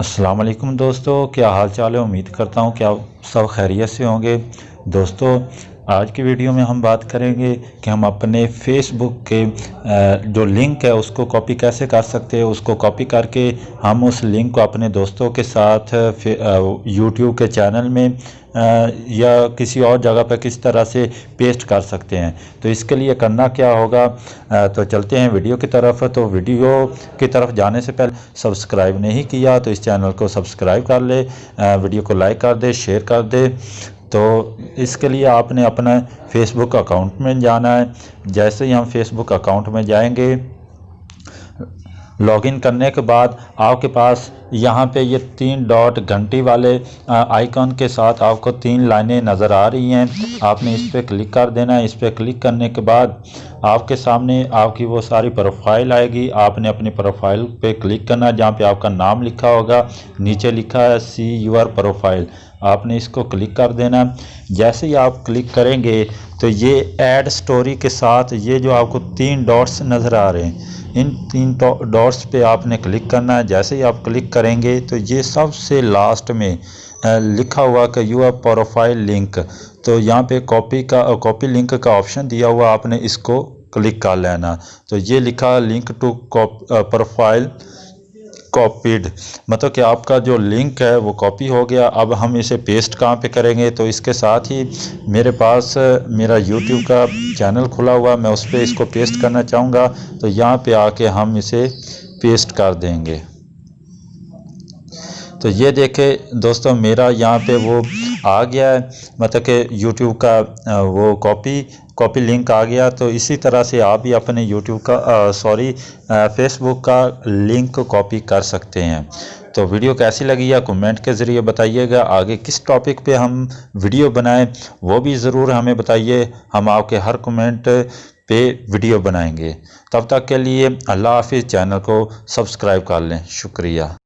अस्सलाम वालेकुम दोस्तों, क्या हाल चाल है। उम्मीद करता हूँ कि आप सब खैरियत से होंगे। दोस्तों, आज की वीडियो में हम बात करेंगे कि हम अपने फेसबुक के जो लिंक है उसको कॉपी कैसे कर सकते हैं। उसको कॉपी करके हम उस लिंक को अपने दोस्तों के साथ यूट्यूब के चैनल में या किसी और जगह पर किस तरह से पेस्ट कर सकते हैं। तो इसके लिए करना क्या होगा, तो चलते हैं वीडियो की तरफ। तो वीडियो की तरफ जाने से पहले सब्सक्राइब नहीं किया तो इस चैनल को सब्सक्राइब कर ले, वीडियो को लाइक कर दे, शेयर कर दे। तो इसके लिए आपने अपना फेसबुक अकाउंट में जाना है। जैसे ही हम फेसबुक अकाउंट में जाएंगे, लॉगिन करने के बाद आपके पास यहाँ पे ये 3 डॉट घंटी वाले आइकॉन के साथ आपको 3 लाइनें नज़र आ रही हैं। आपने इस पर क्लिक कर देना है। इस पर क्लिक करने के बाद आपके सामने आपकी वो सारी प्रोफाइल आएगी। आपने अपनी प्रोफाइल पे क्लिक करना, जहाँ पे आपका नाम लिखा होगा, नीचे लिखा है सी यूर प्रोफाइल, आपने इसको क्लिक कर देना। जैसे ही आप क्लिक करेंगे तो ये ऐड स्टोरी के साथ ये जो आपको 3 डॉट्स नज़र आ रहे हैं, इन 3 डॉट्स पे आपने क्लिक करना है। जैसे ही आप क्लिक करेंगे तो ये सबसे लास्ट में लिखा हुआ कि यूर प्रोफाइल लिंक, तो यहाँ पे कॉपी लिंक का ऑप्शन दिया हुआ, आपने इसको क्लिक कर लेना। तो ये लिखा लिंक टू प्रोफाइल कॉपीड, मतलब कि आपका जो लिंक है वो कॉपी हो गया। अब हम इसे पेस्ट कहाँ पे करेंगे, तो इसके साथ ही मेरे पास मेरा यूट्यूब का चैनल खुला हुआ, मैं उस पर इसको पेस्ट करना चाहूँगा। तो यहाँ पे आके हम इसे पेस्ट कर देंगे। तो ये देखें दोस्तों, मेरा यहाँ पे वो आ गया है, मतलब कि यूट्यूब का वो कॉपी लिंक आ गया। तो इसी तरह से आप भी अपने यूट्यूब का फेसबुक का लिंक कॉपी कर सकते हैं। तो वीडियो कैसी लगी या कमेंट के ज़रिए बताइएगा। आगे किस टॉपिक पे हम वीडियो बनाएं वो भी ज़रूर हमें बताइए। हम आपके हर कमेंट पे वीडियो बनाएंगे। तब तक के लिए अल्लाह हाफिज़। चैनल को सब्सक्राइब कर लें। शुक्रिया।